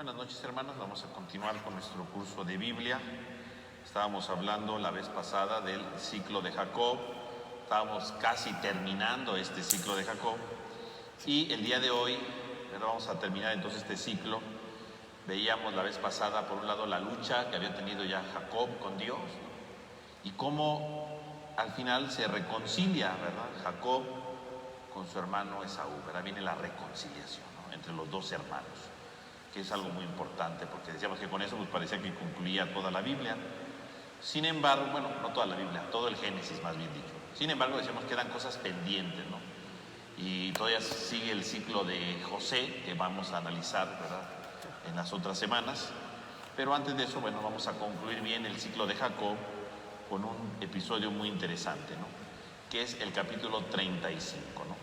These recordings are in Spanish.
Buenas noches, hermanos. Vamos a continuar con nuestro curso de Biblia. Estábamos hablando la vez pasada del ciclo de Jacob. Estábamos casi terminando este ciclo de Jacob. Y el día de hoy, vamos a terminar entonces este ciclo. Veíamos la vez pasada, por un lado, la lucha que había tenido ya Jacob con Dios, ¿no? Y cómo al final se reconcilia, ¿verdad? Jacob con su hermano Esaú, ¿verdad? Viene la reconciliación, ¿no?, entre los dos hermanos, que es algo muy importante, porque decíamos que con eso pues parecía que concluía toda la Biblia. Sin embargo, bueno, no toda la Biblia, todo el Génesis más bien dicho. Sin embargo, decíamos que quedan cosas pendientes, ¿no? Y todavía sigue el ciclo de José, que vamos a analizar, ¿verdad?, en las otras semanas. Pero antes de eso, bueno, vamos a concluir bien el ciclo de Jacob con un episodio muy interesante, ¿no?, que es el capítulo 35, ¿no?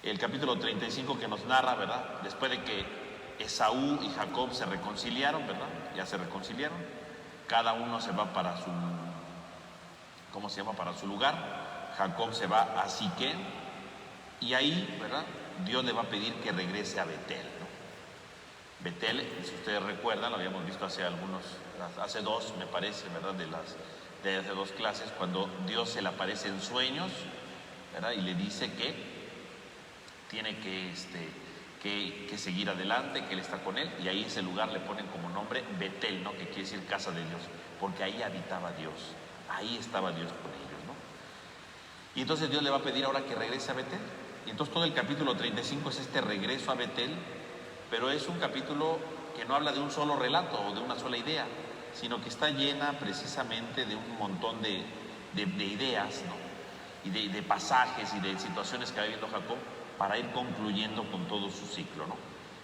El capítulo 35 que nos narra, ¿verdad?, después de que Esaú y Jacob se reconciliaron, ¿verdad? Ya se reconciliaron. Cada uno se va para su, ¿cómo se llama?, para su lugar. Jacob se va a Siquem y ahí, ¿verdad?, Dios le va a pedir que regrese a Betel, ¿no? Betel, si ustedes recuerdan, lo habíamos visto hace dos, me parece, ¿verdad?, de hace dos clases, cuando Dios se le aparece en sueños, ¿verdad?, y le dice que tiene que seguir adelante, que Él está con él, y ahí ese lugar le ponen como nombre Betel, ¿no?, que quiere decir casa de Dios, porque ahí habitaba Dios, ahí estaba Dios con ellos, ¿no? Y entonces Dios le va a pedir ahora que regrese a Betel. Y entonces todo el capítulo 35 es este regreso a Betel, pero es un capítulo que no habla de un solo relato o de una sola idea, sino que está llena precisamente de un montón de ideas, ¿no?, y de pasajes y de situaciones que va viviendo Jacob, para ir concluyendo con todo su ciclo, ¿no?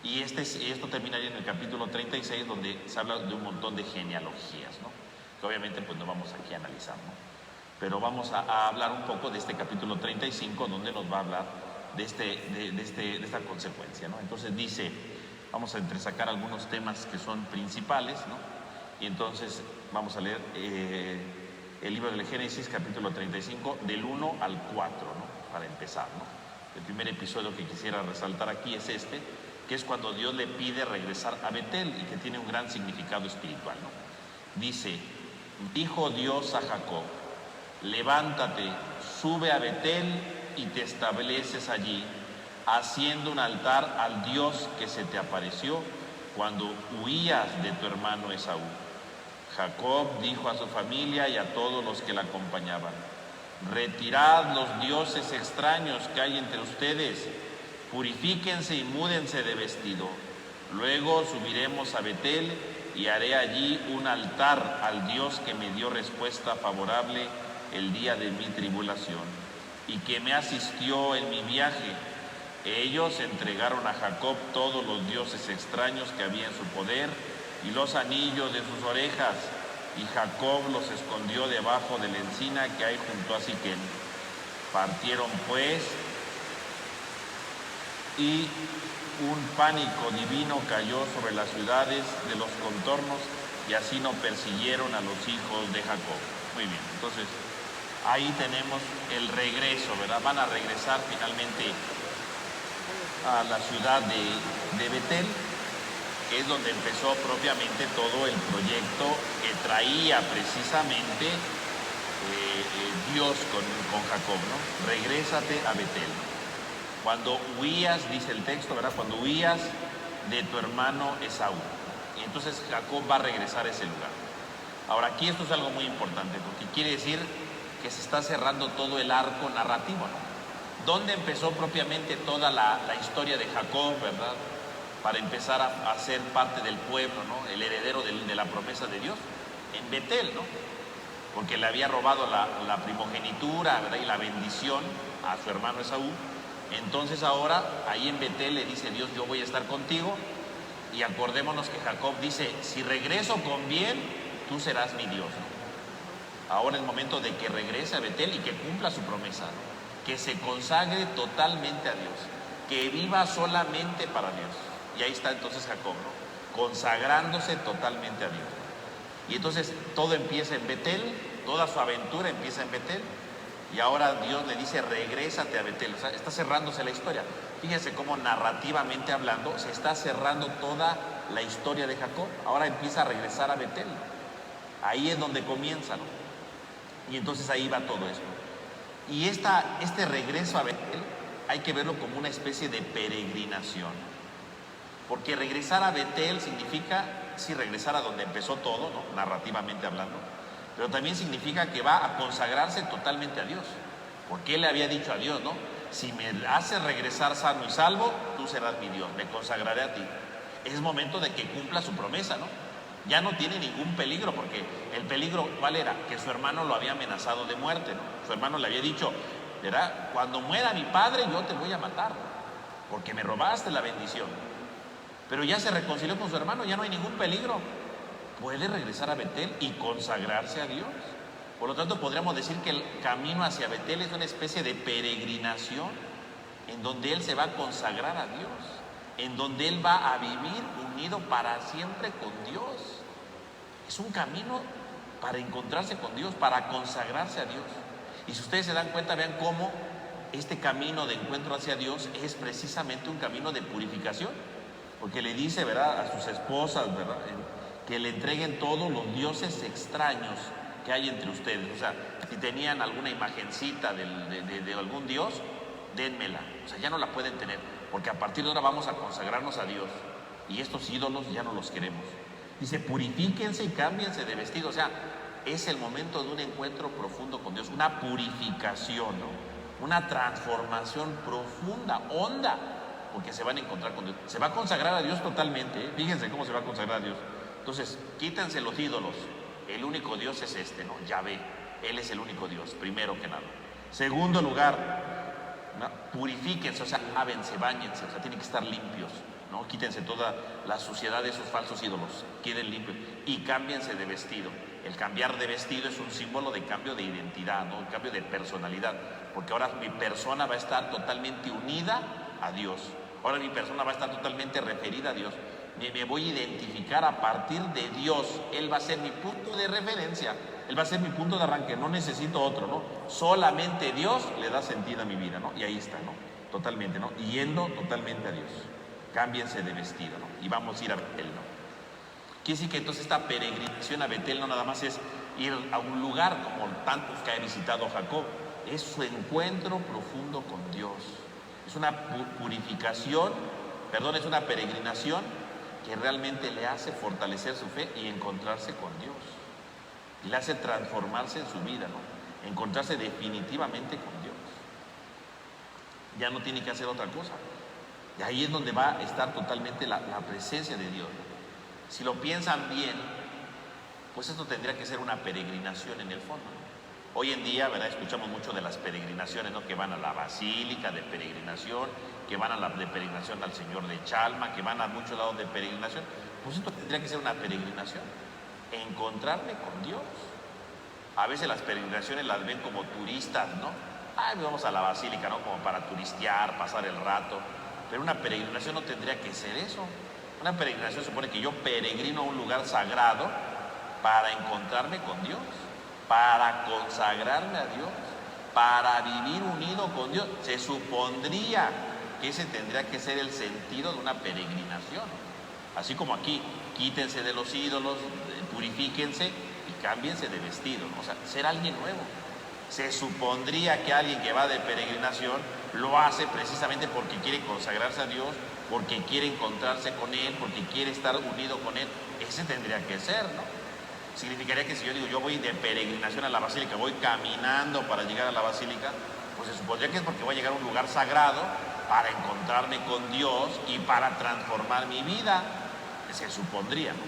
Y esto terminaría en el capítulo 36, donde se habla de un montón de genealogías, ¿no?, que obviamente pues no vamos aquí a analizar, ¿no? Pero vamos a hablar un poco de este capítulo 35, donde nos va a hablar de esta consecuencia, ¿no? Entonces dice, vamos a entresacar algunos temas que son principales, ¿no? Y entonces vamos a leer el libro del Génesis, capítulo 35, del 1 al 4, ¿no?, para empezar, ¿no? El primer episodio que quisiera resaltar aquí es este, que es cuando Dios le pide regresar a Betel y que tiene un gran significado espiritual, ¿no? Dice, dijo Dios a Jacob, levántate, sube a Betel y te estableces allí, haciendo un altar al Dios que se te apareció cuando huías de tu hermano Esaú. Jacob dijo a su familia y a todos los que la acompañaban, retirad los dioses extraños que hay entre ustedes, purifíquense y múdense de vestido. Luego subiremos a Betel y haré allí un altar al Dios que me dio respuesta favorable el día de mi tribulación y que me asistió en mi viaje. Ellos entregaron a Jacob todos los dioses extraños que había en su poder y los anillos de sus orejas, y Jacob los escondió debajo de la encina que hay junto a Siquem. Partieron pues, y un pánico divino cayó sobre las ciudades de los contornos, y así no persiguieron a los hijos de Jacob. Muy bien, entonces ahí tenemos el regreso, ¿verdad? Van a regresar finalmente a la ciudad de Betel, que es donde empezó propiamente todo el proyecto que traía precisamente Dios con Jacob, ¿no? Regrésate a Betel. Cuando huías, dice el texto, ¿verdad?, cuando huías de tu hermano Esaú. Y entonces Jacob va a regresar a ese lugar. Ahora, aquí esto es algo muy importante, porque quiere decir que se está cerrando todo el arco narrativo, ¿no? ¿Dónde empezó propiamente toda la historia de Jacob, verdad?, para empezar a ser parte del pueblo, ¿no?, el heredero de la promesa de Dios, en Betel, ¿no?, porque le había robado la primogenitura, ¿verdad?, y la bendición a su hermano Esaú. Entonces ahora, ahí en Betel le dice Dios, yo voy a estar contigo, y acordémonos que Jacob dice, si regreso con bien, tú serás mi Dios, ¿no? Ahora es el momento de que regrese a Betel y que cumpla su promesa, ¿no?, que se consagre totalmente a Dios, que viva solamente para Dios. Y ahí está entonces Jacob, ¿no?, consagrándose totalmente a Dios. Y entonces todo empieza en Betel, toda su aventura empieza en Betel, y ahora Dios le dice, regrésate a Betel. O sea, está cerrándose la historia. Fíjense cómo narrativamente hablando se está cerrando toda la historia de Jacob. Ahora empieza a regresar a Betel. Ahí es donde comienza, ¿no? Y entonces ahí va todo esto. Y este regreso a Betel hay que verlo como una especie de peregrinación. Porque regresar a Betel significa, sí, regresar a donde empezó todo, ¿no? Narrativamente hablando, pero también significa que va a consagrarse totalmente a Dios. Porque él le había dicho a Dios, ¿no? Si me haces regresar sano y salvo, tú serás mi Dios, me consagraré a ti. Es momento de que cumpla su promesa, ¿no? Ya no tiene ningún peligro, porque el peligro, ¿cuál era? Que su hermano lo había amenazado de muerte, ¿no? Su hermano le había dicho, ¿verdad? Cuando muera mi padre yo te voy a matar, porque me robaste la bendición. Pero ya se reconcilió con su hermano, ya no hay ningún peligro. Puede regresar a Betel y consagrarse a Dios. Por lo tanto, podríamos decir que el camino hacia Betel es una especie de peregrinación en donde él se va a consagrar a Dios, en donde él va a vivir unido para siempre con Dios. Es un camino para encontrarse con Dios, para consagrarse a Dios. Y si ustedes se dan cuenta, vean cómo este camino de encuentro hacia Dios es precisamente un camino de purificación, porque le dice, ¿verdad?, a sus esposas, ¿verdad?, que le entreguen todos los dioses extraños que hay entre ustedes. O sea, si tenían alguna imagencita de algún dios, dénmela. O sea, ya no la pueden tener, porque a partir de ahora vamos a consagrarnos a Dios, y estos ídolos ya no los queremos. Dice, purifíquense y cámbiense de vestido. O sea, es el momento de un encuentro profundo con Dios, una purificación, ¿no? Una transformación profunda, honda, porque se van a encontrar con Dios. Se va a consagrar a Dios totalmente, ¿eh? Fíjense cómo se va a consagrar a Dios. Entonces, quítense los ídolos. El único Dios es este, ¿no? Yahvé. Él es el único Dios, primero que nada. Segundo lugar, ¿no? Purifíquense, o sea, lávense, báñense, o sea, tienen que estar limpios, ¿no? Quítense toda la suciedad de esos falsos ídolos, queden limpios y cámbiense de vestido. El cambiar de vestido es un símbolo de cambio de identidad, ¿no? Un cambio de personalidad, porque ahora mi persona va a estar totalmente unida a Dios. Ahora mi persona va a estar totalmente referida a Dios. Me voy a identificar a partir de Dios. Él va a ser mi punto de referencia, Él va a ser mi punto de arranque, no necesito otro, ¿no? Solamente Dios le da sentido a mi vida, ¿no? Y ahí está, ¿no? Totalmente, ¿no? Yendo totalmente a Dios. Cámbiense de vestido, ¿no? Y vamos a ir a Betel, ¿no? Quiere decir que entonces esta peregrinación a Betel no nada más es ir a un lugar como tantos que ha visitado Jacob, es su encuentro profundo con Dios. Es una purificación, perdón, es una peregrinación que realmente le hace fortalecer su fe y encontrarse con Dios. Y le hace transformarse en su vida, ¿no? Encontrarse definitivamente con Dios. Ya no tiene que hacer otra cosa. Y ahí es donde va a estar totalmente la presencia de Dios, ¿no? Si lo piensan bien, pues esto tendría que ser una peregrinación en el fondo, ¿no? Hoy en día, ¿verdad?, escuchamos mucho de las peregrinaciones, ¿no? Que van a la basílica de peregrinación, que van a la de peregrinación al Señor de Chalma, que van a muchos lados de peregrinación. Pues esto tendría que ser una peregrinación, encontrarme con Dios. A veces las peregrinaciones las ven como turistas, ¿no? Ay, vamos a la basílica, ¿no? Como para turistear, pasar el rato. Pero una peregrinación no tendría que ser eso. Una peregrinación supone que yo peregrino a un lugar sagrado para encontrarme con Dios, para consagrarme a Dios, para vivir unido con Dios. Se supondría que ese tendría que ser el sentido de una peregrinación. Así como aquí, quítense de los ídolos, purifíquense y cámbiense de vestido, ¿no? O sea, ser alguien nuevo. Se supondría que alguien que va de peregrinación lo hace precisamente porque quiere consagrarse a Dios, porque quiere encontrarse con Él, porque quiere estar unido con Él. Ese tendría que ser, ¿no? Significaría que si yo digo, yo voy de peregrinación a la basílica, voy caminando para llegar a la basílica, pues se supondría que es porque voy a llegar a un lugar sagrado para encontrarme con Dios y para transformar mi vida. Se supondría, ¿no?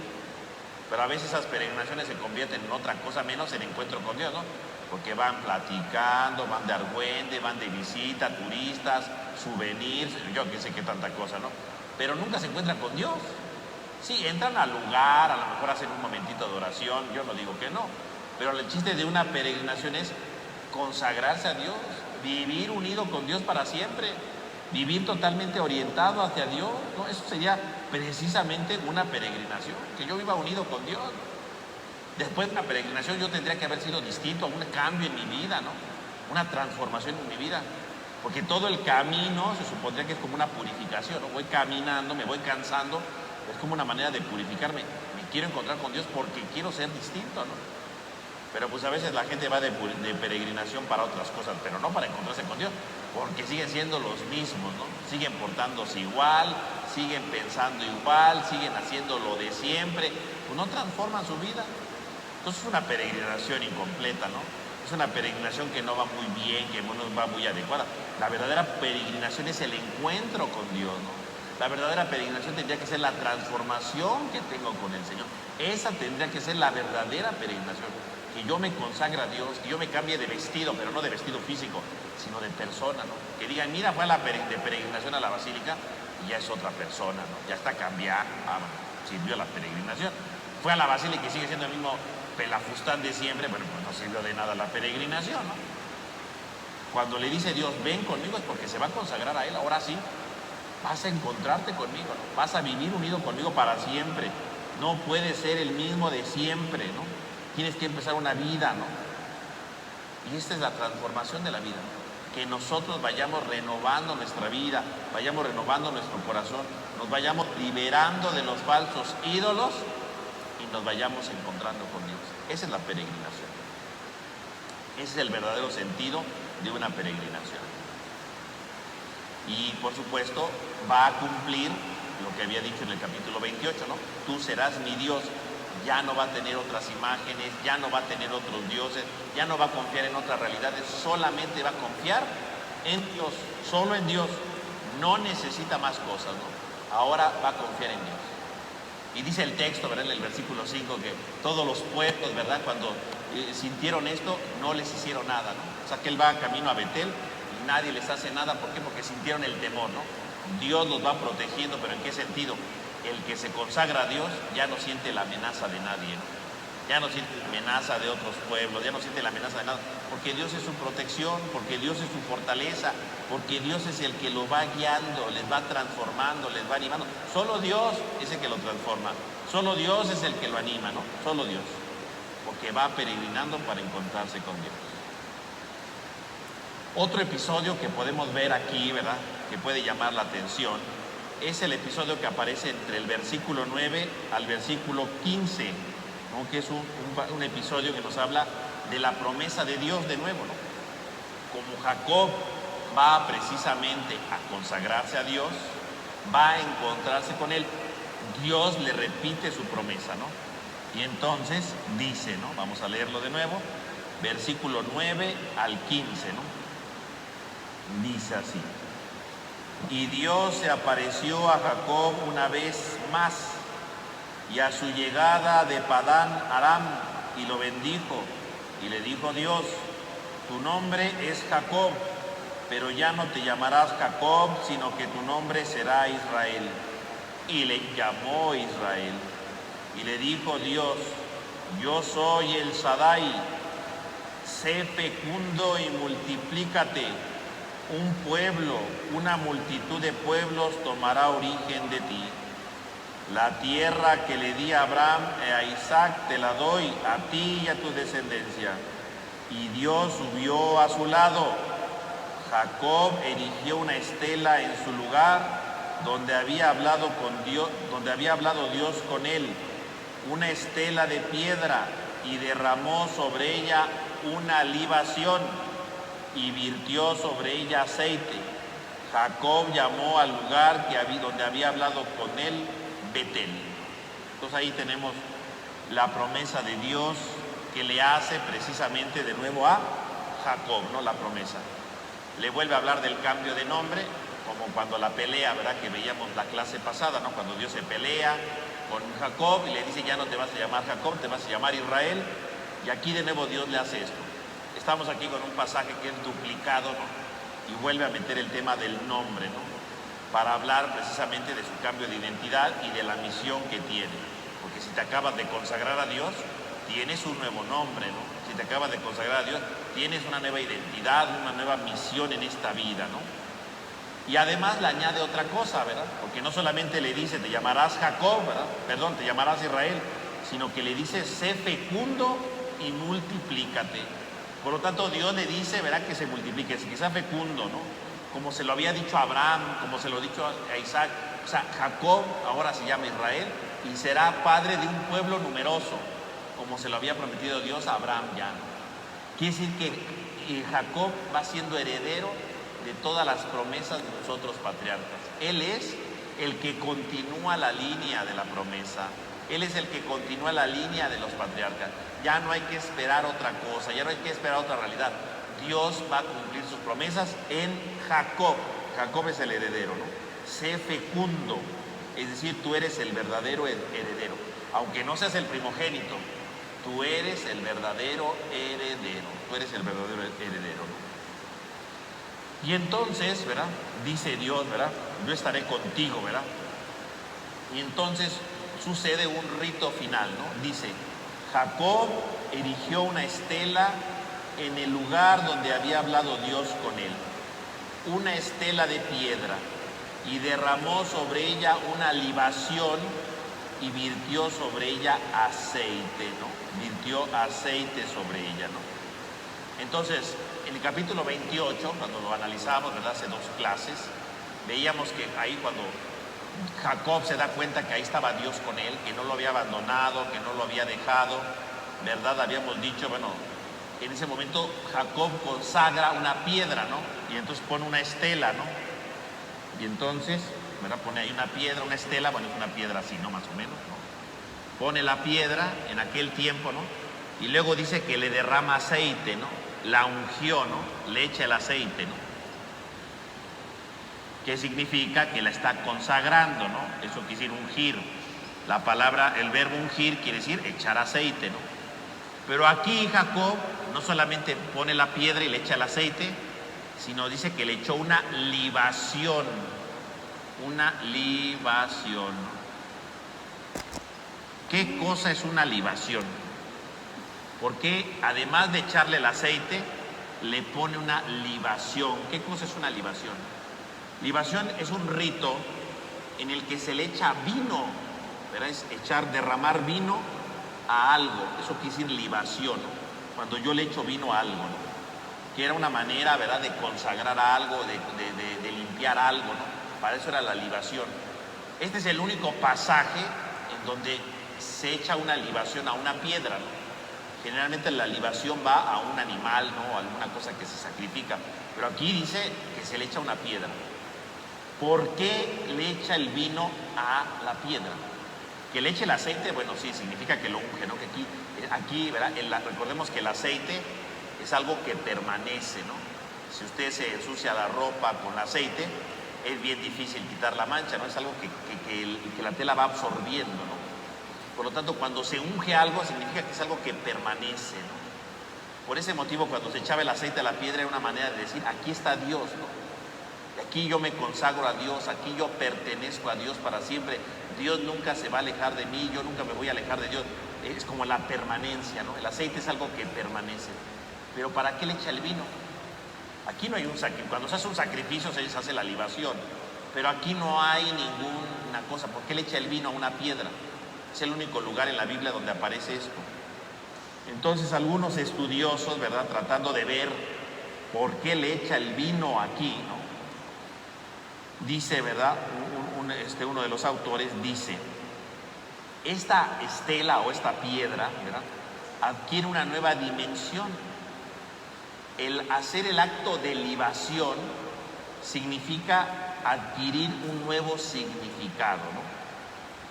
Pero a veces esas peregrinaciones se convierten en otra cosa menos el encuentro con Dios, ¿no? Porque van platicando, van de argüende, van de visita, turistas, souvenirs, yo que sé qué tanta cosa, ¿no? Pero nunca se encuentran con Dios. Sí, entran al lugar, a lo mejor hacen un momentito de oración, yo no digo que no, pero el chiste de una peregrinación es consagrarse a Dios, vivir unido con Dios para siempre, vivir totalmente orientado hacia Dios, ¿no? Eso sería precisamente una peregrinación, que yo viva unido con Dios. Después de una peregrinación yo tendría que haber sido distinto, un cambio en mi vida, ¿no? Una transformación en mi vida, porque todo el camino se supondría que es como una purificación, ¿no? Voy caminando, me voy cansando, pero es como una manera de purificarme. Me quiero encontrar con Dios porque quiero ser distinto, ¿no? Pero pues a veces la gente va de peregrinación para otras cosas, pero no para encontrarse con Dios, porque siguen siendo los mismos, ¿no? Siguen portándose igual, siguen pensando igual, siguen haciendo lo de siempre, pues no transforman su vida. Entonces es una peregrinación incompleta, ¿no? Es una peregrinación que no va muy bien, que no va muy adecuada. La verdadera peregrinación es el encuentro con Dios, ¿no? La verdadera peregrinación tendría que ser la transformación que tengo con el Señor. Esa tendría que ser la verdadera peregrinación. Que yo me consagre a Dios, que yo me cambie de vestido, pero no de vestido físico, sino de persona, ¿no? Que digan, mira, fue de peregrinación a la basílica y ya es otra persona, ¿no? Ya está cambiada, sirvió la peregrinación. Fue a la basílica y sigue siendo el mismo pelafustán de siempre, pero pues no sirvió de nada la peregrinación, ¿no? Cuando le dice Dios, ven conmigo, es porque se va a consagrar a Él. Ahora sí, vas a encontrarte conmigo, ¿no? Vas a vivir unido conmigo para siempre. No puedes ser el mismo de siempre, ¿no? Tienes que empezar una vida, ¿no? Y esta es la transformación de la vida, ¿no? Que nosotros vayamos renovando nuestra vida, vayamos renovando nuestro corazón, nos vayamos liberando de los falsos ídolos y nos vayamos encontrando con Dios. Esa es la peregrinación. Ese es el verdadero sentido de una peregrinación. Y por supuesto va a cumplir lo que había dicho en el capítulo 28, ¿no? Tú serás mi Dios. Ya no va a tener otras imágenes, ya no va a tener otros dioses, ya no va a confiar en otras realidades, solamente va a confiar en Dios, solo en Dios. No necesita más cosas, ¿no? Ahora va a confiar en Dios. Y dice el texto, ¿verdad? En el versículo 5, que todos los pueblos, ¿verdad? Cuando sintieron esto, no les hicieron nada, ¿no? O sea, que él va camino a Betel y nadie les hace nada. ¿Por qué? Porque sintieron el temor, ¿no? Dios los va protegiendo, pero ¿en qué sentido? El que se consagra a Dios ya no siente la amenaza de nadie, ¿no? Ya no siente la amenaza de otros pueblos, ya no siente la amenaza de nada, porque Dios es su protección, porque Dios es su fortaleza, porque Dios es el que lo va guiando, les va transformando, les va animando. Solo Dios es el que lo transforma, solo Dios es el que lo anima, ¿no? Solo Dios, porque va peregrinando para encontrarse con Dios. Otro episodio que podemos ver aquí, ¿verdad?, que puede llamar la atención, es el episodio que aparece entre el versículo 9 al versículo 15, ¿no? Que es un episodio que nos habla de la promesa de Dios de nuevo, ¿no? Como Jacob va precisamente a consagrarse a Dios, va a encontrarse con Él, Dios le repite su promesa, ¿no? Y entonces dice, ¿no? Vamos a leerlo de nuevo, versículo 9 al 15, ¿no? Dice así: y Dios se apareció a Jacob una vez más, y a su llegada de Padán Aram, y lo bendijo, y le dijo Dios: tu nombre es Jacob, pero ya no te llamarás Jacob, sino que tu nombre será Israel. Y le llamó Israel. Y le dijo Dios: yo soy el Shaddai, sé fecundo y multiplícate. Un pueblo, una multitud de pueblos tomará origen de ti. La tierra que le di a Abraham y a Isaac te la doy a ti y a tu descendencia. Y Dios subió a su lado. Jacob erigió una estela en su lugar donde había hablado Dios con él, una estela de piedra, y derramó sobre ella una libación y virtió sobre ella aceite. Jacob llamó al lugar donde había hablado con él Betel. Entonces ahí tenemos la promesa de Dios que le hace precisamente de nuevo a Jacob, ¿no? La promesa. Le vuelve a hablar del cambio de nombre, como cuando la pelea, ¿verdad?, que veíamos la clase pasada, ¿no? Cuando Dios se pelea con Jacob y le dice: ya no te vas a llamar Jacob, te vas a llamar Israel. Y aquí de nuevo Dios le hace esto. Estamos aquí con un pasaje que es duplicado, ¿no? Y vuelve a meter el tema del nombre, ¿no? Para hablar precisamente de su cambio de identidad y de la misión que tiene. Porque si te acabas de consagrar a Dios, tienes un nuevo nombre, ¿no? Si te acabas de consagrar a Dios, tienes una nueva identidad, una nueva misión en esta vida, ¿no? Y además le añade otra cosa, ¿verdad? Porque no solamente le dice: te llamarás Jacob, ¿verdad? Perdón, te llamarás Israel, sino que le dice: sé fecundo y multiplícate. Por lo tanto, Dios le dice, ¿verdad?, que se multiplique, que sea fecundo, ¿no? Como se lo había dicho a Abraham, como se lo ha dicho a Isaac, O sea, Jacob ahora se llama Israel y será padre de un pueblo numeroso, como se lo había prometido Dios a Abraham ya, ¿no? Quiere decir que Jacob va siendo heredero de todas las promesas de los otros patriarcas. Él es el que continúa la línea de la promesa. Él es el que continúa la línea de los patriarcas. Ya no hay que esperar otra cosa, ya no hay que esperar otra realidad. Dios va a cumplir sus promesas en Jacob. Jacob es el heredero, ¿no? Sé fecundo, es decir, tú eres el verdadero heredero. Aunque no seas el primogénito, tú eres el verdadero heredero. Tú eres el verdadero heredero, ¿no? Y entonces, ¿verdad? Dice Dios, ¿verdad? Yo estaré contigo, ¿verdad? Y entonces sucede un rito final, ¿no? Dice, Jacob erigió una estela en el lugar donde había hablado Dios con él, una estela de piedra, y derramó sobre ella una libación y virtió sobre ella aceite, ¿no? Virtió aceite sobre ella, ¿no? Entonces, en el capítulo 28, cuando lo analizamos, ¿verdad? Hace 2 clases, veíamos que ahí cuando Jacob se da cuenta que ahí estaba Dios con él, que no lo había abandonado, que no lo había dejado, ¿verdad? Habíamos dicho, bueno, en ese momento Jacob consagra una piedra, ¿no? Y entonces pone una estela, ¿no? Y entonces, ¿verdad? Pone ahí una piedra, una estela, bueno, es una piedra así, ¿no? Más o menos, ¿no? Pone la piedra en aquel tiempo, ¿no? Y luego dice que le derrama aceite, ¿no? La ungió, ¿no? Le echa el aceite, ¿no? ¿Qué significa? Que la está consagrando, ¿no? Eso quiere decir ungir. La palabra, el verbo ungir quiere decir echar aceite, ¿no? Pero aquí Jacob no solamente pone la piedra y le echa el aceite, sino dice que le echó una libación. Una libación. ¿Qué cosa es una libación? Porque además de echarle el aceite, le pone una libación. ¿Qué cosa es una libación? Libación es un rito en el que se le echa vino, ¿verdad? Es derramar vino a algo. Eso quiere decir libación, ¿no? Cuando yo le echo vino a algo, ¿no? Que era una manera, ¿verdad?, de consagrar algo, de limpiar algo, ¿no? Para eso era la libación. Este es el único pasaje en donde se echa una libación a una piedra, ¿no? Generalmente la libación va a un animal, ¿no? A alguna cosa que se sacrifica. Pero aquí dice que se le echa una piedra. ¿Por qué le echa el vino a la piedra? Que le eche el aceite, bueno, sí, significa que lo unge, ¿no? Que aquí, ¿verdad? Recordemos que el aceite es algo que permanece, ¿no? Si usted se ensucia la ropa con aceite, es bien difícil quitar la mancha, ¿no? Es algo que la tela va absorbiendo, ¿no? Por lo tanto, cuando se unge algo, significa que es algo que permanece, ¿no? Por ese motivo, cuando se echaba el aceite a la piedra, era una manera de decir, aquí está Dios, ¿no? Aquí yo me consagro a Dios, aquí yo pertenezco a Dios para siempre. Dios nunca se va a alejar de mí, yo nunca me voy a alejar de Dios. Es como la permanencia, ¿no? El aceite es algo que permanece. Pero ¿para qué le echa el vino? Aquí no hay un sacrificio. Cuando se hace un sacrificio se hace la libación. Pero aquí no hay ninguna cosa. ¿Por qué le echa el vino a una piedra? Es el único lugar en la Biblia donde aparece esto. Entonces algunos estudiosos, ¿verdad?, tratando de ver por qué le echa el vino aquí, ¿no? Dice, ¿verdad?, uno de los autores dice, esta estela o esta piedra, ¿verdad?, adquiere una nueva dimensión. El hacer el acto de libación significa adquirir un nuevo significado, ¿no?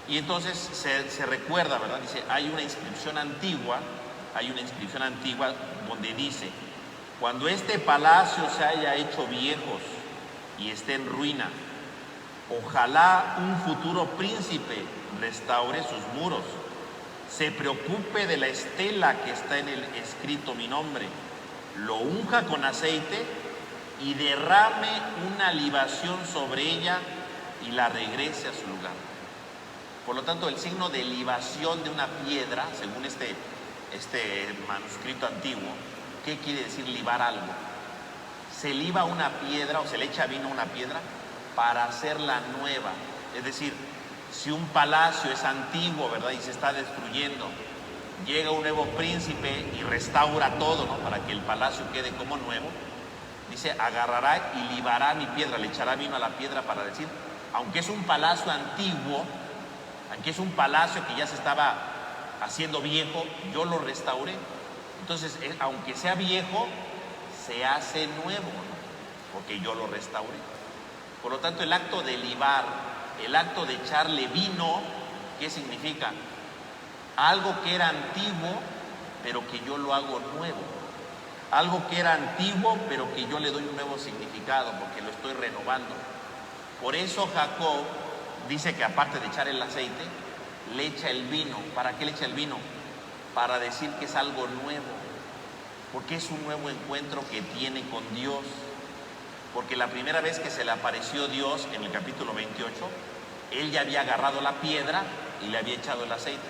Y entonces se recuerda, ¿verdad? Dice, hay una inscripción antigua donde dice, cuando este palacio se haya hecho viejos y esté en ruina, ojalá un futuro príncipe restaure sus muros, se preocupe de la estela que está en el escrito mi nombre, lo unja con aceite y derrame una libación sobre ella y la regrese a su lugar. Por lo tanto, el signo de libación de una piedra, según este manuscrito antiguo, ¿qué quiere decir libar algo? Se liba una piedra o se le echa vino a una piedra para hacerla nueva. Es decir, si un palacio es antiguo, ¿verdad?, y se está destruyendo, llega un nuevo príncipe y restaura todo, ¿no?, para que el palacio quede como nuevo. Dice, agarrará y libará mi piedra, le echará vino a la piedra para decir, aunque es un palacio antiguo, aunque es un palacio que ya se estaba haciendo viejo, yo lo restauré. Entonces, aunque sea viejo, se hace nuevo, ¿no? Porque yo lo restauré. Por lo tanto, el acto de libar, el acto de echarle vino, ¿qué significa? Algo que era antiguo, pero que yo lo hago nuevo. Algo que era antiguo, pero que yo le doy un nuevo significado, porque lo estoy renovando. Por eso Jacob dice que aparte de echar el aceite, le echa el vino. ¿Para qué le echa el vino? Para decir que es algo nuevo, porque es un nuevo encuentro que tiene con Dios. Porque la primera vez que se le apareció Dios, en el capítulo 28, él ya había agarrado la piedra y le había echado el aceite.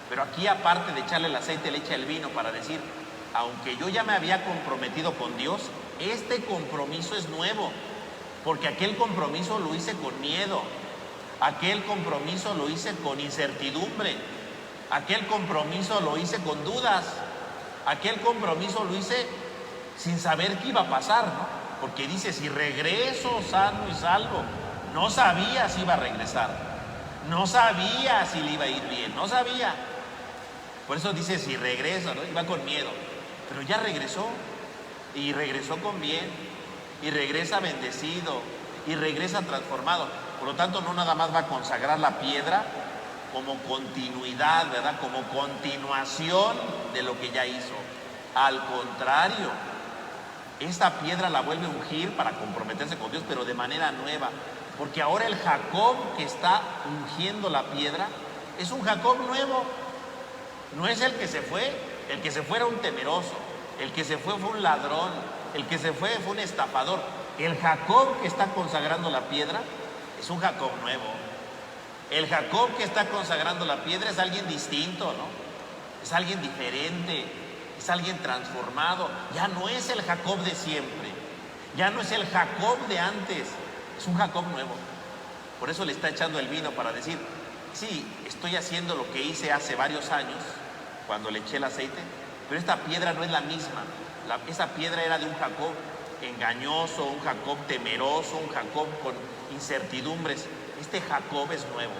Pero aquí, aparte de echarle el aceite, le echa el vino para decir, aunque yo ya me había comprometido con Dios, este compromiso es nuevo, porque aquel compromiso lo hice con miedo, aquel compromiso lo hice con incertidumbre, aquel compromiso lo hice con dudas, aquel compromiso lo hice sin saber qué iba a pasar, ¿no? Porque dice, si regreso sano y salvo, no sabía si iba a regresar, no sabía si le iba a ir bien, no sabía. Por eso dice, si regreso, ¿no? Iba con miedo, pero ya regresó, y regresó con bien, y regresa bendecido, y regresa transformado. Por lo tanto, no nada más va a consagrar la piedra como continuidad, ¿verdad? Como continuación de lo que ya hizo. Al contrario, esta piedra la vuelve a ungir para comprometerse con Dios, pero de manera nueva. Porque ahora el Jacob que está ungiendo la piedra es un Jacob nuevo. No es el que se fue. El que se fue era un temeroso. El que se fue un ladrón. El que se fue un estafador. El Jacob que está consagrando la piedra es un Jacob nuevo. El Jacob que está consagrando la piedra es alguien distinto, ¿no? Es alguien diferente, es alguien transformado. Ya no es el Jacob de siempre, ya no es el Jacob de antes, es un Jacob nuevo. Por eso le está echando el vino para decir, sí, estoy haciendo lo que hice hace varios años, cuando le eché el aceite, pero esta piedra no es la misma. Esa piedra era de un Jacob engañoso, un Jacob temeroso, un Jacob con incertidumbres. Este Jacob es nuevo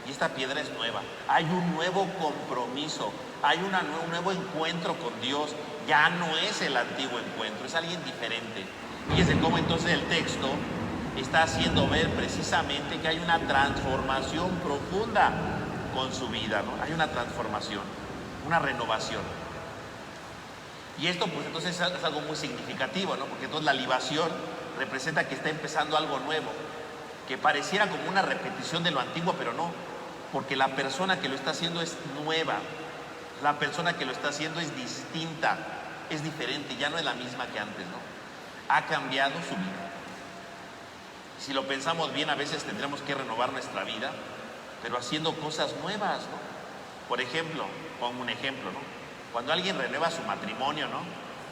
y esta piedra es nueva. Hay un nuevo compromiso, hay un nuevo encuentro con Dios. Ya no es el antiguo encuentro, es alguien diferente. Fíjense cómo entonces el texto está haciendo ver precisamente que hay una transformación profunda con su vida, ¿no? Hay una transformación, una renovación. Y esto pues entonces es algo muy significativo, ¿no? Porque entonces la libación representa que está empezando algo nuevo, que pareciera como una repetición de lo antiguo, pero no, porque la persona que lo está haciendo es nueva, la persona que lo está haciendo es distinta, es diferente, ya no es la misma que antes, ¿no? Ha cambiado su vida. Si lo pensamos bien, a veces tendremos que renovar nuestra vida, pero haciendo cosas nuevas, ¿no? Por ejemplo, pongo un ejemplo, ¿no? Cuando alguien renueva su matrimonio, ¿no?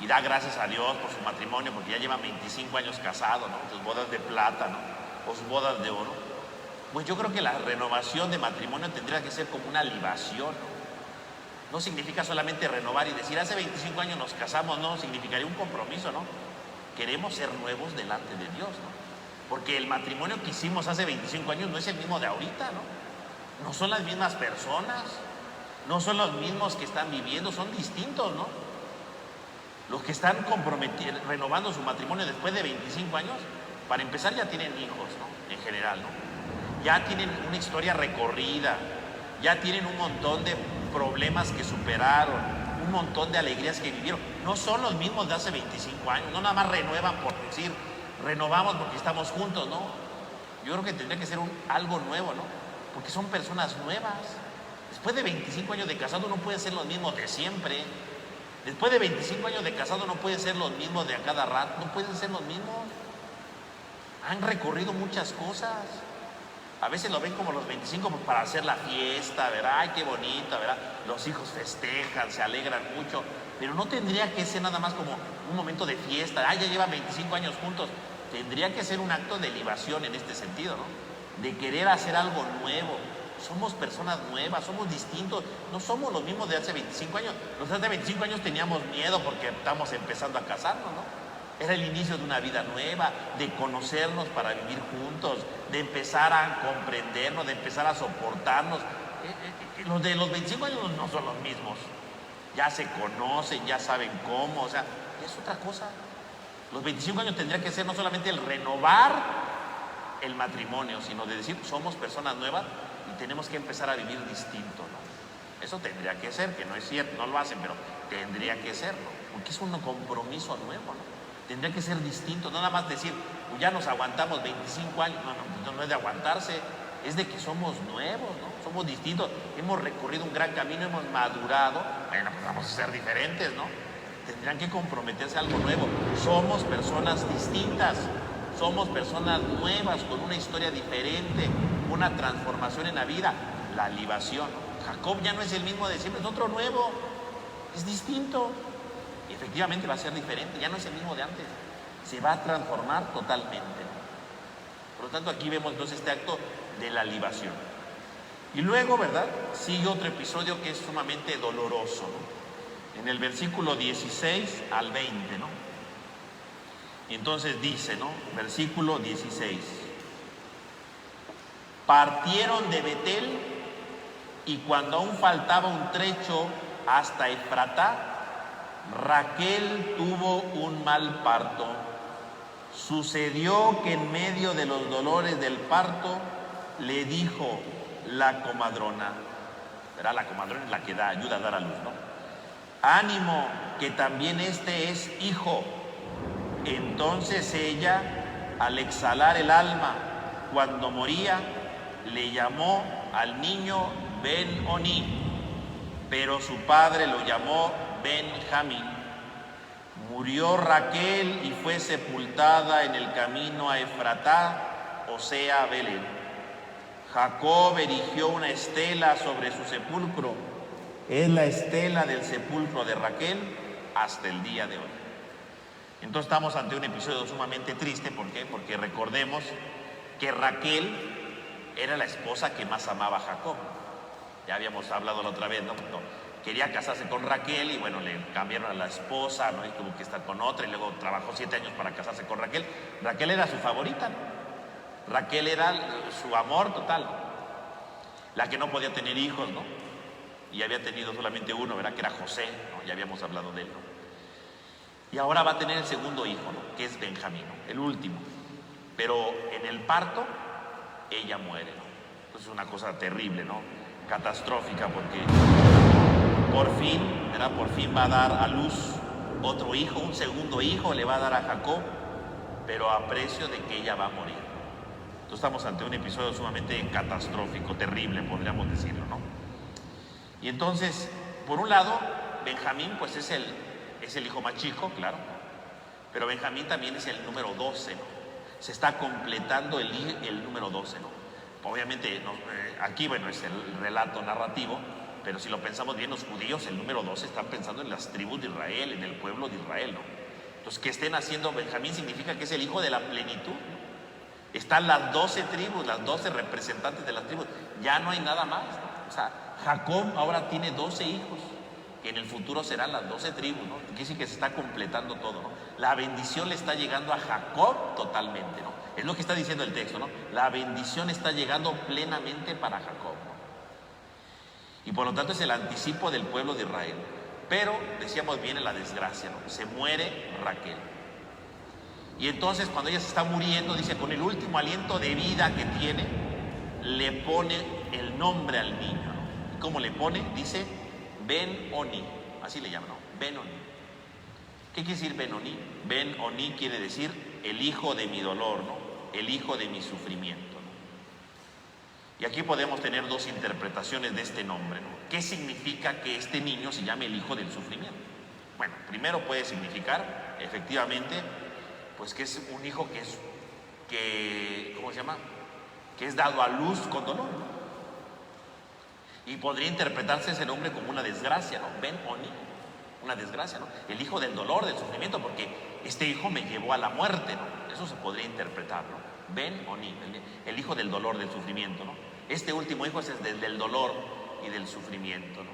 Y da gracias a Dios por su matrimonio, porque ya lleva 25 años casado, ¿no? Sus bodas de plata, ¿no? O sus bodas de oro. Pues yo creo que la renovación de matrimonio tendría que ser como una libación, ¿no? No significa solamente renovar y decir, hace 25 años nos casamos, no, significaría un compromiso, ¿no? Queremos ser nuevos delante de Dios, ¿no? Porque el matrimonio que hicimos hace 25 años no es el mismo de ahorita, ¿no? No son las mismas personas, no son los mismos que están viviendo, son distintos, ¿no? Los que están comprometiendo, renovando su matrimonio después de 25 años, para empezar ya tienen hijos, ¿no? En general, ¿no? Ya tienen una historia recorrida, ya tienen un montón de problemas que superaron, un montón de alegrías que vivieron. No son los mismos de hace 25 años, no nada más renuevan por decir, renovamos porque estamos juntos, ¿no? Yo creo que tendría que ser algo nuevo, ¿no? Porque son personas nuevas. Después de 25 años de casado no pueden ser los mismos de siempre. Después de 25 años de casado no pueden ser los mismos de a cada rato, no pueden ser los mismos. Han recorrido muchas cosas. A veces lo ven como los 25 para hacer la fiesta, ¿verdad? Ay, qué bonita, ¿verdad? Los hijos festejan, se alegran mucho, pero no tendría que ser nada más como un momento de fiesta. Ay, ya llevan 25 años juntos. Tendría que ser un acto de libación en este sentido, ¿no? De querer hacer algo nuevo. Somos personas nuevas, somos distintos, no somos los mismos de hace 25 años. Los de hace 25 años teníamos miedo porque estamos empezando a casarnos, ¿no? Era el inicio de una vida nueva, de conocernos para vivir juntos, de empezar a comprendernos, de empezar a soportarnos. Los de los 25 años no son los mismos. Ya se conocen, ya saben cómo, o sea, es otra cosa. Los 25 años tendría que ser no solamente el renovar el matrimonio, sino de decir, somos personas nuevas y tenemos que empezar a vivir distinto, ¿no? Eso tendría que ser, que no es cierto, no lo hacen, pero tendría que serlo, porque es un compromiso nuevo, ¿no? Tendría que ser distinto, no nada más decir, pues ya nos aguantamos 25 años, no es de aguantarse, es de que somos nuevos, ¿no? Somos distintos, hemos recorrido un gran camino, hemos madurado, bueno, pues vamos a ser diferentes, ¿no? Tendrán que comprometerse a algo nuevo. Somos personas distintas, somos personas nuevas, con una historia diferente, una transformación en la vida, la libación. Jacob ya no es el mismo de siempre, es otro nuevo, es distinto. Y efectivamente va a ser diferente, ya no es el mismo de antes, se va a transformar totalmente. Por lo tanto, aquí vemos entonces este acto de la libación. Y luego, ¿verdad?, sigue otro episodio que es sumamente doloroso, ¿no? En el versículo 16 al 20, ¿no? Y entonces dice, ¿no? Versículo 16. Partieron de Betel y cuando aún faltaba un trecho hasta Efratá, Raquel tuvo un mal parto. Sucedió que en medio de los dolores del parto le dijo la comadrona, ¿verdad? La comadrona es la que ayuda a dar a luz, ¿no? Ánimo, que también este es hijo. Entonces ella, al exhalar el alma, cuando moría, le llamó al niño Ben-Oni, pero su padre lo llamó Benjamín. Murió Raquel y fue sepultada en el camino a Efratá, o sea, Belén. Jacob erigió una estela sobre su sepulcro. Es la estela del sepulcro de Raquel hasta el día de hoy. Entonces estamos ante un episodio sumamente triste. ¿Por qué? Porque recordemos que Raquel era la esposa que más amaba a Jacob. Ya habíamos hablado la otra vez, ¿no? Quería casarse con Raquel y bueno, le cambiaron a la esposa, ¿no? Y tuvo que estar con otra y luego trabajó 7 años para casarse con Raquel. Raquel era su favorita, ¿no? Raquel era su amor total, ¿no? La que no podía tener hijos, ¿no? Y había tenido solamente uno, ¿verdad? Que era José, ¿no? Ya habíamos hablado de él, ¿no? Y ahora va a tener el segundo hijo, ¿no? Que es Benjamín, ¿no? El último. Pero en el parto, ella muere, ¿no? Entonces es una cosa terrible, ¿no? Catastrófica, porque por fin, ¿verdad? Por fin va a dar a luz otro hijo, un segundo hijo le va a dar a Jacob, pero a precio de que ella va a morir. Entonces estamos ante un episodio sumamente catastrófico, terrible, podríamos decirlo, ¿no? Y entonces, por un lado, Benjamín pues es el hijo más chico, claro, pero Benjamín también es el número 12, ¿no? Se está completando el número 12, ¿no? Obviamente, no, aquí, bueno, es el relato narrativo, pero si lo pensamos bien, los judíos, el número 12, están pensando en las tribus de Israel, en el pueblo de Israel, ¿no? Entonces, que estén haciendo Benjamín significa que es el hijo de la plenitud, ¿no? Están las 12 tribus, las 12 representantes de las tribus, ya no hay nada más, ¿no? O sea, Jacob ahora tiene 12 hijos, que en el futuro serán las 12 tribus, ¿no? Quiere decir que se está completando todo, ¿no? La bendición le está llegando a Jacob totalmente, ¿no? Es lo que está diciendo el texto, ¿no? La bendición está llegando plenamente para Jacob, ¿no? Y por lo tanto es el anticipo del pueblo de Israel. Pero, decíamos, viene la desgracia, ¿no? Se muere Raquel. Y entonces cuando ella se está muriendo, dice, con el último aliento de vida que tiene, le pone el nombre al niño, ¿no? ¿Y cómo le pone? Dice Ben-Oni, así le llaman, ¿no? Ben-Oni. ¿Qué quiere decir Ben-Oni? Ben-Oni quiere decir el hijo de mi dolor, ¿no? El hijo de mi sufrimiento, ¿no? Y aquí podemos tener dos interpretaciones de este nombre, ¿no? ¿Qué significa que este niño se llame el hijo del sufrimiento? Bueno, primero puede significar, efectivamente, pues que es un hijo ¿cómo se llama? Que es dado a luz con dolor, ¿no? Y podría interpretarse ese nombre como una desgracia, ¿no? Ben-Oni, una desgracia, ¿no? El hijo del dolor, del sufrimiento, porque este hijo me llevó a la muerte, ¿no? Eso se podría interpretar, ¿no? Ben-Oni, el hijo del dolor, del sufrimiento, ¿no? Este último hijo es del dolor y del sufrimiento, ¿no?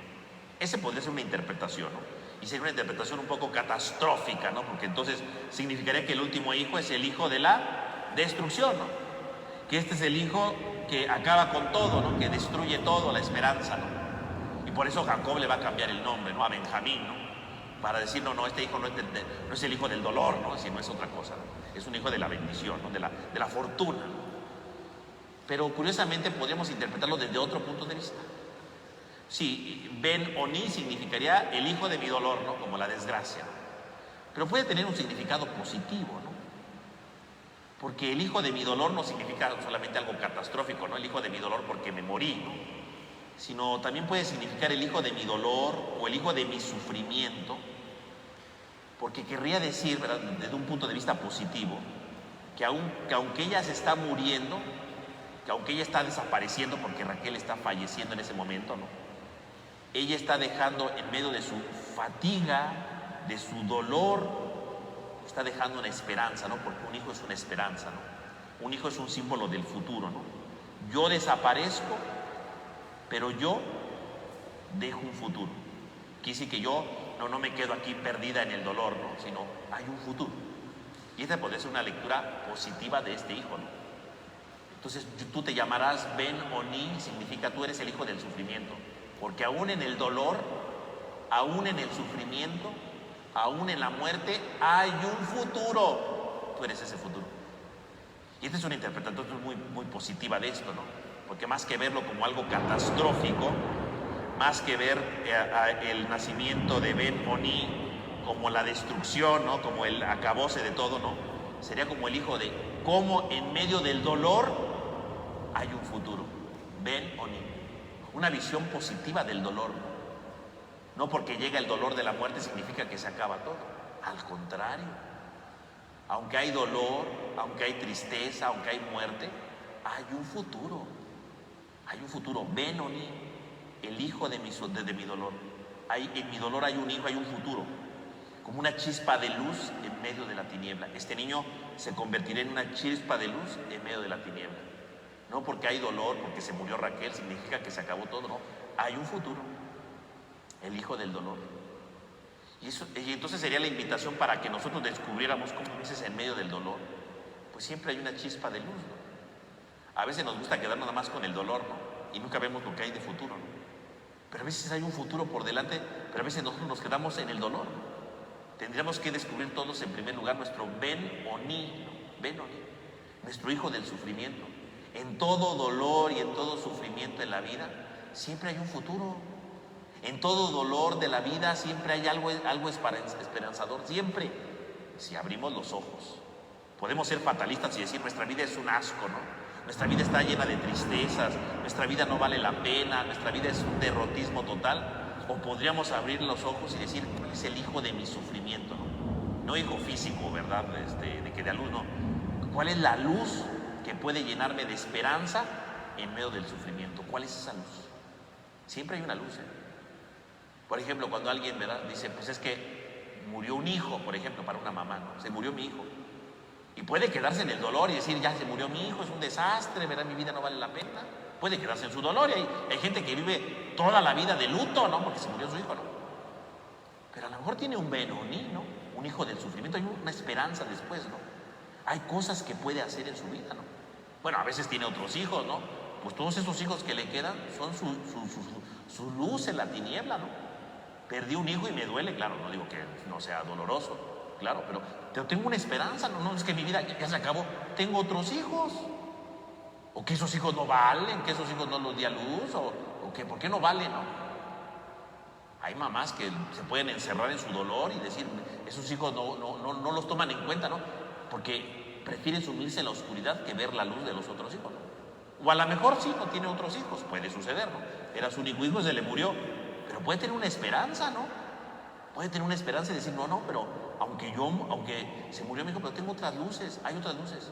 Ese podría ser una interpretación, ¿no? Y sería una interpretación un poco catastrófica, ¿no? Porque entonces significaría que el último hijo es el hijo de la destrucción, ¿no? Que este es el hijo que acaba con todo, ¿no? Que destruye todo, la esperanza, ¿no? Y por eso Jacob le va a cambiar el nombre, ¿no? A Benjamín, ¿no? Para decir, no, este hijo no es el hijo del dolor, ¿no? Sino es otra cosa, ¿no? Es un hijo de la bendición, ¿no? De la fortuna, ¿no? Pero curiosamente podríamos interpretarlo desde otro punto de vista. Sí, Ben-Oni significaría el hijo de mi dolor, ¿no? Como la desgracia. Pero puede tener un significado positivo, ¿no? Porque el hijo de mi dolor no significa solamente algo catastrófico, ¿no? El hijo de mi dolor porque me morí, ¿no? Sino también puede significar el hijo de mi dolor o el hijo de mi sufrimiento, porque querría decir, ¿verdad?, desde un punto de vista positivo, que aunque ella se está muriendo, que aunque ella está desapareciendo porque Raquel está falleciendo en ese momento, ¿no?, ella está dejando en medio de su fatiga, de su dolor, está dejando una esperanza, ¿no? Porque un hijo es una esperanza, ¿no? Un hijo es un símbolo del futuro, ¿no? Yo desaparezco, pero yo dejo un futuro. Quiere decir que yo no me quedo aquí perdida en el dolor, ¿no? Sino hay un futuro. Y esta podría ser una lectura positiva de este hijo, ¿no? Entonces tú te llamarás Ben-Oni, significa tú eres el hijo del sufrimiento. Porque aún en el dolor, aún en el sufrimiento, aún en la muerte, hay un futuro. Tú eres ese futuro. Y esta es una interpretación muy, muy positiva de esto, ¿no? Porque más que verlo como algo catastrófico, más que ver el nacimiento de Ben-Oni como la destrucción, ¿no?, como el acabose de todo, ¿no?, sería como el hijo de cómo en medio del dolor hay un futuro. Ben-Oni. Una visión positiva del dolor. No porque llega el dolor de la muerte significa que se acaba todo. Al contrario. Aunque hay dolor, aunque hay tristeza, aunque hay muerte, hay un futuro. Hay un futuro. Ben-Oni, el hijo de mi dolor. En mi dolor hay un hijo, hay un futuro. Como una chispa de luz en medio de la tiniebla. Este niño se convertirá en una chispa de luz en medio de la tiniebla. No porque hay dolor, porque se murió Raquel, significa que se acabó todo, no. Hay un futuro, el hijo del dolor. Y entonces sería la invitación para que nosotros descubriéramos cómo a veces en medio del dolor, pues siempre hay una chispa de luz, ¿no? A veces nos gusta quedarnos nada más con el dolor, ¿no? Y nunca vemos lo que hay de futuro, ¿no? Pero a veces hay un futuro por delante, pero a veces nosotros nos quedamos en el dolor. Tendríamos que descubrir todos en primer lugar nuestro Ben-Oni, ¿no? Ben-Oni, nuestro hijo del sufrimiento. En todo dolor y en todo sufrimiento en la vida, siempre hay un futuro. En todo dolor de la vida siempre hay algo esperanzador, siempre. Si abrimos los ojos, podemos ser fatalistas y decir nuestra vida es un asco, ¿no? Nuestra vida está llena de tristezas, nuestra vida no vale la pena, nuestra vida es un derrotismo total. O podríamos abrir los ojos y decir, ¿cuál es el hijo de mi sufrimiento, no? No hijo físico, ¿verdad? De que da luz, no. ¿Cuál es la luz que puede llenarme de esperanza en medio del sufrimiento? ¿Cuál es esa luz? Siempre hay una luz, ¿eh? Por ejemplo, cuando alguien, ¿verdad?, dice, pues es que murió un hijo, por ejemplo, para una mamá, ¿no? Se murió mi hijo. Y puede quedarse en el dolor y decir, ya se murió mi hijo, es un desastre, ¿verdad? Mi vida no vale la pena. Puede quedarse en su dolor y hay gente que vive toda la vida de luto, ¿no? Porque se murió su hijo, ¿no? Pero a lo mejor tiene un Ben-Oni, ¿no? Un hijo del sufrimiento, hay una esperanza después, ¿no? Hay cosas que puede hacer en su vida, ¿no? Bueno, a veces tiene otros hijos, ¿no? Pues todos esos hijos que le quedan son su luz en la tiniebla, ¿no? Perdí un hijo y me duele, claro, no digo que no sea doloroso, claro, pero tengo una esperanza, no es que mi vida ya se acabó, tengo otros hijos. O que esos hijos no valen, que esos hijos no los di a luz, o que ¿por qué no valen, no? Hay mamás que se pueden encerrar en su dolor y decir, esos hijos no los toman en cuenta, ¿no? Porque prefieren sumirse en la oscuridad que ver la luz de los otros hijos, ¿no? O a lo mejor sí, no tiene otros hijos, puede suceder, ¿no? Era su único hijo y se le murió, pero puede tener una esperanza, ¿no? Puede tener una esperanza y decir, no, pero aunque se murió mi hijo, pero tengo otras luces, hay otras luces.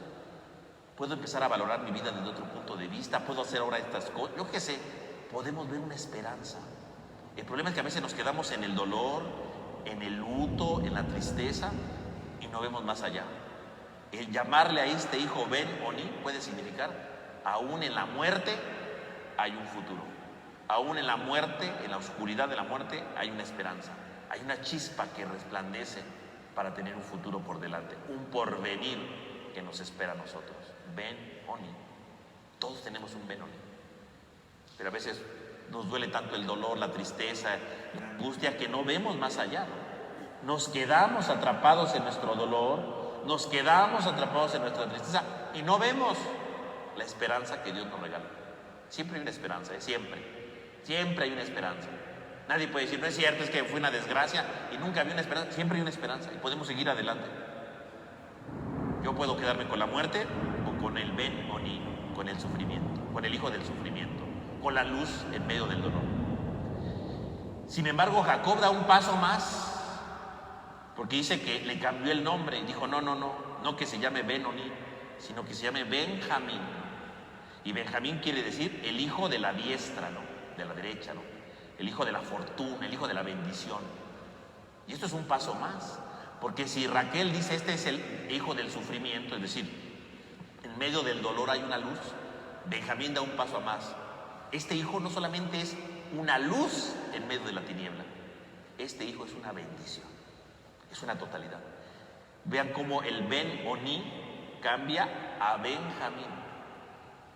Puedo empezar a valorar mi vida desde otro punto de vista, puedo hacer ahora estas cosas, yo qué sé, podemos ver una esperanza. El problema es que a veces nos quedamos en el dolor, en el luto, en la tristeza y no vemos más allá. El llamarle a este hijo Ben-Oni puede significar, aún en la muerte hay un futuro. Aún en la muerte, en la oscuridad de la muerte, hay una esperanza, Hay una chispa que resplandece para tener un futuro por delante, un porvenir que nos espera a nosotros. Ben Oni. Todos tenemos un Ben Oni. Pero a veces nos duele tanto el dolor, la tristeza, la angustia, que no vemos más allá. Nos quedamos atrapados en nuestro dolor, nos quedamos atrapados en nuestra tristeza y no vemos la esperanza que Dios nos regala. Siempre hay una esperanza, siempre hay una esperanza. Nadie puede decir, no es cierto, es que fue una desgracia y nunca había una esperanza. Siempre hay una esperanza y podemos seguir adelante. Yo puedo quedarme con la muerte o con el Ben Oni, con el sufrimiento, con el hijo del sufrimiento, con la luz en medio del dolor. Sin embargo, Jacob da un paso más, porque dice que le cambió el nombre y dijo, no que se llame Ben Oni, sino que se llame Benjamín. Y Benjamín quiere decir el hijo de la diestra, ¿no? De la derecha, ¿no? El hijo de la fortuna, el hijo de la bendición. Y esto es un paso más, porque si Raquel dice este es el hijo del sufrimiento, es decir, en medio del dolor hay una luz, Benjamín da un paso más. Este hijo no solamente es una luz en medio de la tiniebla, este hijo es una bendición, es una totalidad. Vean cómo el Ben Oni cambia a Benjamín.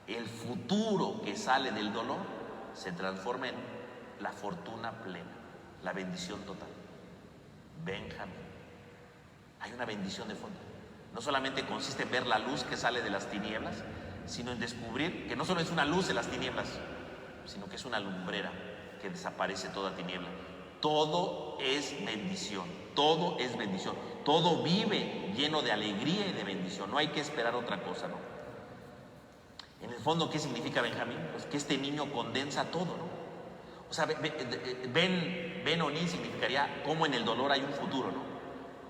El futuro que sale del dolor se transforma en la fortuna plena, la bendición total. Benjamín. Hay una bendición de fondo. No solamente consiste en ver la luz que sale de las tinieblas, sino en descubrir que no solo es una luz en las tinieblas, sino que es una lumbrera que desaparece toda tiniebla. Todo es bendición, todo es bendición. Todo vive lleno de alegría y de bendición. No hay que esperar otra cosa, ¿no? En el fondo, ¿qué significa Benjamín? Pues que este niño condensa todo, ¿no? O sea, Ben Oni significaría cómo en el dolor hay un futuro, ¿no?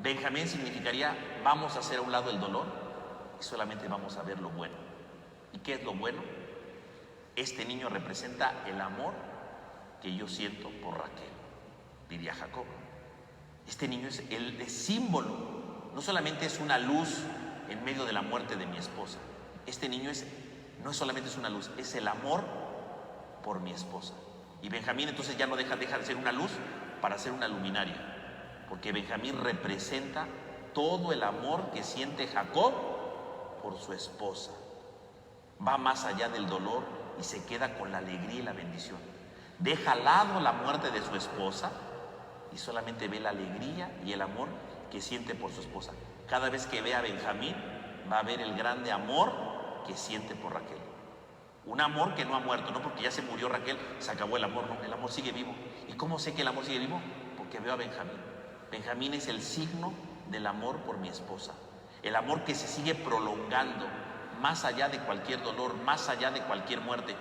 Benjamín significaría vamos a hacer a un lado el dolor y solamente vamos a ver lo bueno. ¿Y qué es lo bueno? Este niño representa el amor que yo siento por Raquel, diría Jacob. Este niño es el símbolo, no solamente es una luz en medio de la muerte de mi esposa. Este niño no solamente es una luz, es el amor por mi esposa. Y Benjamín entonces ya no deja de ser una luz para ser una luminaria, porque Benjamín representa todo el amor que siente Jacob por su esposa. Va más allá del dolor y se queda con la alegría y la bendición. Deja al lado la muerte de su esposa y solamente ve la alegría y el amor que siente por su esposa. Cada vez que ve a Benjamín va a ver el grande amor que siente por Raquel. Un amor que no ha muerto, no porque ya se murió Raquel, se acabó el amor, no, el amor sigue vivo. ¿Y cómo sé que el amor sigue vivo? Porque veo a Benjamín. Benjamín es el signo del amor por mi esposa. El amor que se sigue prolongando más allá de cualquier dolor, más allá de cualquier muerte.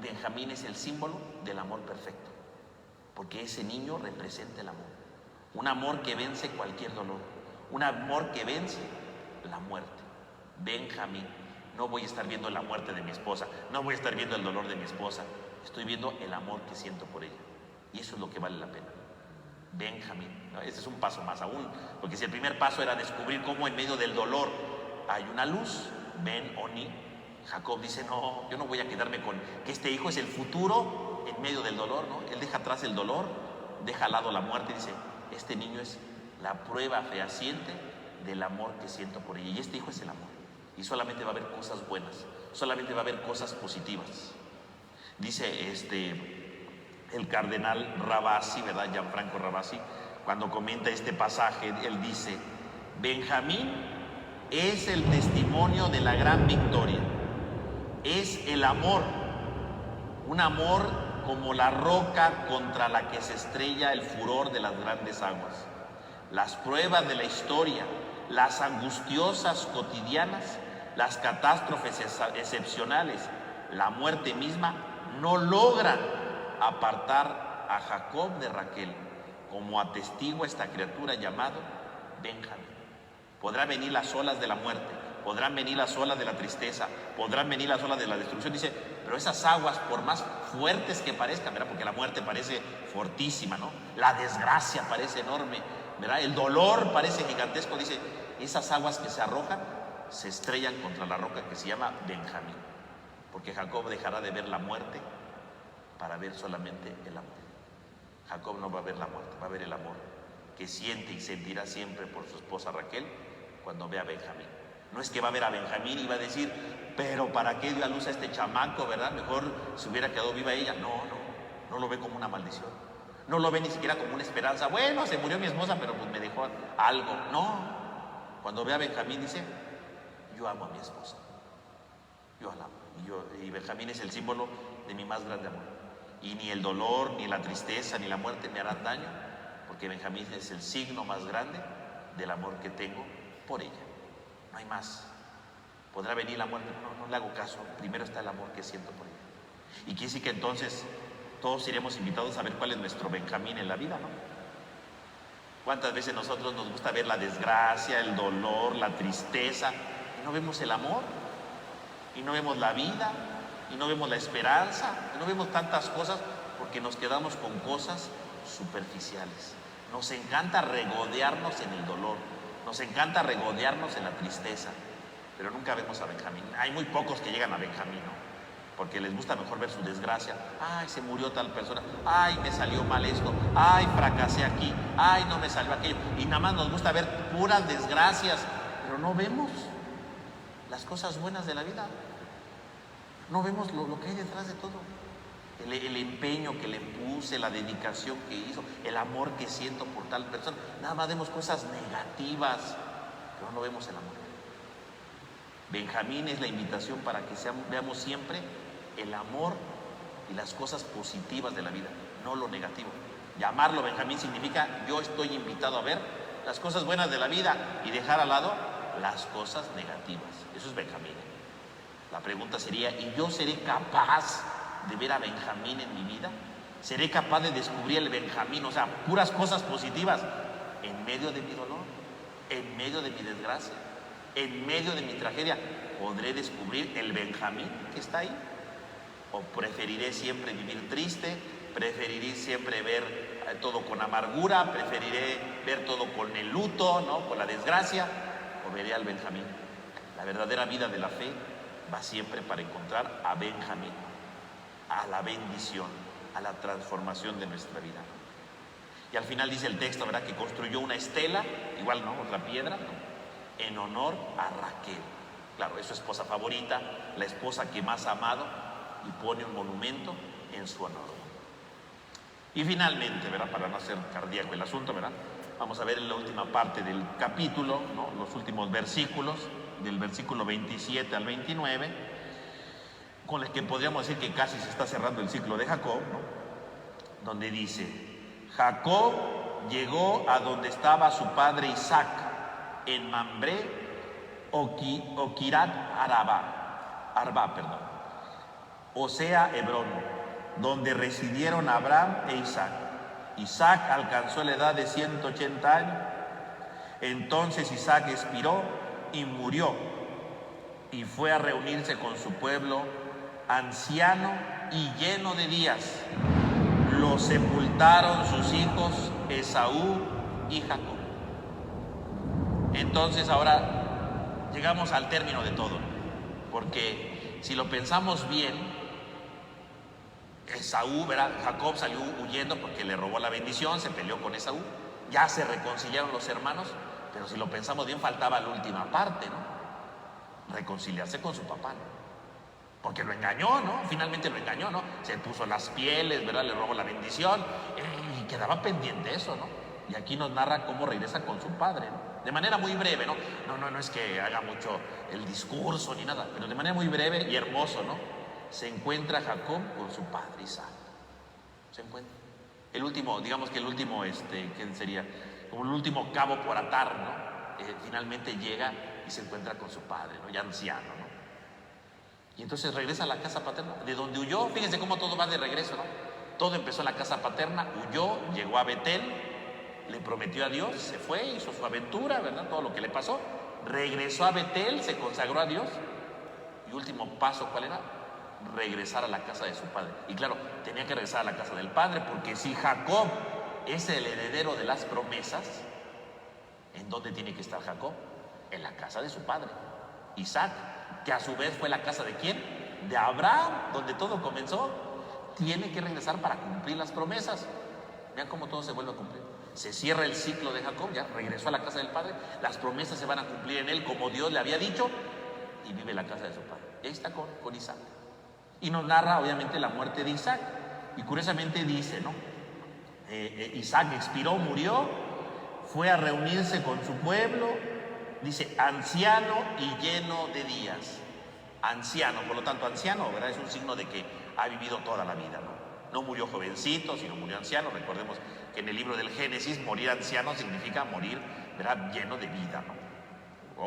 Benjamín es el símbolo del amor perfecto, porque ese niño representa el amor. Un amor que vence cualquier dolor, un amor que vence la muerte. Benjamín. No voy a estar viendo la muerte de mi esposa, no voy a estar viendo el dolor de mi esposa, estoy viendo el amor que siento por ella. Y eso es lo que vale la pena. Benjamín, ¿no? Ese es un paso más aún, porque si el primer paso era descubrir cómo en medio del dolor hay una luz, Ben Oni, Jacob dice, no, yo no voy a quedarme con que este hijo es el futuro en medio del dolor, ¿no? Él deja atrás el dolor, deja al lado la muerte y dice, este niño es la prueba fehaciente del amor que siento por ella. Y este hijo es el amor. Y solamente va a haber cosas buenas, solamente va a haber cosas positivas. Dice el cardenal Ravasi, ¿verdad? Gianfranco Ravasi, cuando comenta este pasaje, él dice, Benjamín es el testimonio de la gran victoria, es el amor, un amor como la roca contra la que se estrella el furor de las grandes aguas. Las pruebas de la historia, las angustiosas cotidianas, las catástrofes excepcionales, la muerte misma, no logran apartar a Jacob de Raquel, como atestigua esta criatura llamado Benjamín. Podrán venir las olas de la muerte, podrán venir las olas de la tristeza, podrán venir las olas de la destrucción, dice, pero esas aguas, por más fuertes que parezcan, ¿verdad? Porque la muerte parece fortísima, ¿no? La desgracia parece enorme, ¿verdad? El dolor parece gigantesco, dice, esas aguas que se arrojan se estrellan contra la roca que se llama Benjamín, porque Jacob dejará de ver la muerte para ver solamente el amor. Jacob no va a ver la muerte, va a ver el amor que siente y sentirá siempre por su esposa Raquel cuando vea a Benjamín. No es que va a ver a Benjamín y va a decir, pero ¿para qué dio a luz a este chamaco, verdad? Mejor se hubiera quedado viva ella. No lo ve como una maldición. No lo ve ni siquiera como una esperanza. Bueno, se murió mi esposa, pero pues me dejó algo. No. Cuando ve a Benjamín dice, yo amo a mi esposa. Yo la amo. Y Benjamín es el símbolo de mi más grande amor. Y ni el dolor, ni la tristeza, ni la muerte me harán daño, porque Benjamín es el signo más grande del amor que tengo por ella. No hay más. ¿Podrá venir la muerte? No le hago caso. Primero está el amor que siento por ella. Y quiere decir que entonces todos iremos invitados a ver cuál es nuestro Benjamín en la vida, ¿no? ¿Cuántas veces nosotros nos gusta ver la desgracia, el dolor, la tristeza, y no vemos el amor, y no vemos la vida, y no vemos la esperanza, y no vemos tantas cosas porque nos quedamos con cosas superficiales? Nos encanta regodearnos en el dolor, nos encanta regodearnos en la tristeza, pero nunca vemos a Benjamín. Hay muy pocos que llegan a Benjamín, ¿no? Porque les gusta mejor ver su desgracia. Ay, se murió tal persona. Ay, me salió mal esto. Ay, fracasé aquí. Ay, no me salió aquello. Y nada más nos gusta ver puras desgracias, pero no vemos las cosas buenas de la vida. No vemos lo que hay detrás de todo. El empeño que le puse, la dedicación que hizo, el amor que siento por tal persona. Nada más vemos cosas negativas, pero no vemos el amor. Benjamín es la invitación para que veamos siempre el amor y las cosas positivas de la vida, no lo negativo. Llamarlo Benjamín significa yo estoy invitado a ver las cosas buenas de la vida y dejar al lado las cosas negativas. Eso es Benjamín. La pregunta sería, ¿y yo seré capaz de ver a Benjamín en mi vida? ¿Seré capaz de descubrir el Benjamín? O sea, puras cosas positivas en medio de mi dolor, en medio de mi desgracia, en medio de mi tragedia. ¿Podré descubrir el Benjamín que está ahí? ¿O preferiré siempre vivir triste? ¿Preferiré siempre ver todo con amargura? ¿Preferiré ver todo con el luto, ¿no? Con la desgracia? ¿O veré al Benjamín? La verdadera vida de la fe va siempre para encontrar a Benjamín, a la bendición, a la transformación de nuestra vida. Y al final dice el texto, ¿verdad?, que construyó una estela, igual, ¿no?, otra piedra, ¿no?, en honor a Raquel. Claro, es su esposa favorita, la esposa que más ha amado, y pone un monumento en su honor. Y finalmente, ¿verdad?, para no hacer cardíaco el asunto, ¿verdad?, vamos a ver en la última parte del capítulo, ¿no?, los últimos versículos, del versículo 27 al 29, con el que podríamos decir que casi se está cerrando el ciclo de Jacob, ¿no?, donde dice: Jacob llegó a donde estaba su padre Isaac, en Mambré o Kirat Arba, o sea, Hebrón, donde residieron Abraham e Isaac. Isaac alcanzó la edad de 180 años. Entonces Isaac expiró y murió, y fue a reunirse con su pueblo, anciano y lleno de días. Lo sepultaron sus hijos Esaú y Jacob. Entonces ahora llegamos al término de todo, porque si lo pensamos bien, Esaú, ¿verdad?, Jacob salió huyendo porque le robó la bendición, se peleó con Esaú, ya se reconciliaron los hermanos, pero si lo pensamos bien, faltaba la última parte, ¿no?, reconciliarse con su papá, ¿no?, porque lo engañó, ¿no?, finalmente lo engañó, ¿no?, se puso las pieles, ¿verdad?, le robó la bendición, y quedaba pendiente eso, ¿no? Y aquí nos narra cómo regresa con su padre, ¿no?, de manera muy breve, ¿no? No es que haga mucho el discurso ni nada, pero de manera muy breve y hermoso, ¿no? Se encuentra Jacob con su padre Isaac. Se encuentra. El último, digamos que el último, ¿qué sería? Como el último cabo por atar, ¿no? Finalmente llega y se encuentra con su padre, ¿no?, ya anciano, ¿no? Y entonces regresa a la casa paterna, de donde huyó. Fíjense cómo todo va de regreso, ¿no? Todo empezó en la casa paterna, huyó, llegó a Betel, le prometió a Dios, se fue, hizo su aventura, ¿verdad?, todo lo que le pasó. Regresó a Betel, se consagró a Dios. Y último paso, ¿cuál era? Regresar a la casa de su padre. Y claro, tenía que regresar a la casa del padre, porque si Jacob es el heredero de las promesas, ¿en dónde tiene que estar Jacob? En la casa de su padre, Isaac, que a su vez fue la casa de ¿quién? De Abraham, donde todo comenzó. Tiene que regresar para cumplir las promesas. Vean cómo todo se vuelve a cumplir. Se cierra el ciclo de Jacob, ya regresó a la casa del padre, las promesas se van a cumplir en él como Dios le había dicho, y vive en la casa de su padre. Y ahí está con Isaac. Y nos narra obviamente la muerte de Isaac. Y curiosamente dice, ¿no? Isaac expiró, murió, fue a reunirse con su pueblo, dice, anciano y lleno de días. Anciano, por lo tanto, anciano, ¿verdad? Es un signo de que ha vivido toda la vida, ¿no? No murió jovencito, sino murió anciano. Recordemos que en el libro del Génesis, morir anciano significa morir, ¿verdad?, lleno de vida, ¿no?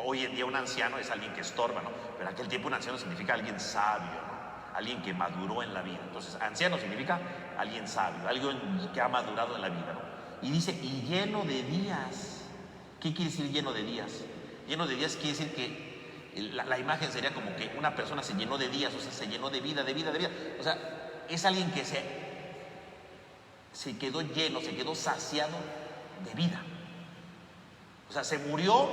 Hoy en día un anciano es alguien que estorba, ¿no? Pero en aquel tiempo un anciano significa alguien sabio, ¿no? Alguien que maduró en la vida. Entonces, anciano significa alguien sabio, alguien que ha madurado en la vida, ¿no? Y dice, y lleno de días. ¿Qué quiere decir lleno de días? Lleno de días quiere decir que la imagen sería como que una persona se llenó de días, o sea, se llenó de vida, de vida, de vida. O sea, es alguien que se quedó lleno, se quedó saciado de vida. O sea, se murió,